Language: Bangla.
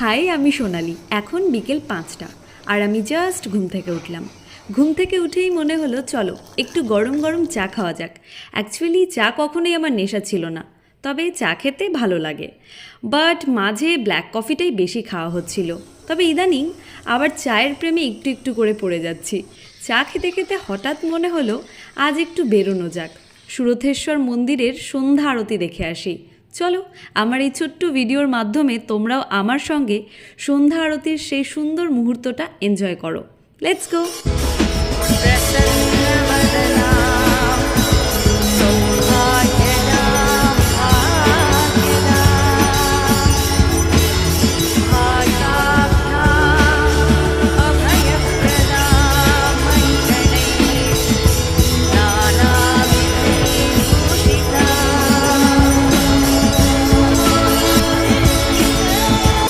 হাই, আমি সোনালি। এখন বিকেল 5টা আর আমি জাস্ট ঘুম থেকে উঠলাম। ঘুম থেকে উঠেই মনে হলো চলো একটু গরম গরম চা খাওয়া যাক। অ্যাকচুয়ালি চা কখনোই আমার নেশা ছিল না, তবে চা খেতে ভালো লাগে। বাট মাঝে ব্ল্যাক কফিটাই বেশি খাওয়া হচ্ছিল। তবে ইদানিং আবার চায়ের প্রেমে একটু একটু করে পড়ে যাচ্ছি। চা খেতে খেতে হঠাৎ মনে হলো আজ একটু বেরোনো যাক, সুরথেশ্বর মন্দিরের সন্ধ্যা আরতি দেখে আসি। চলো, আমার এই ছোট্ট ভিডিওর মাধ্যমে তোমরাও আমার সঙ্গে সন্ধ্যা আরতির সেই সুন্দর মুহূর্তটা এনজয় করো। Let's go.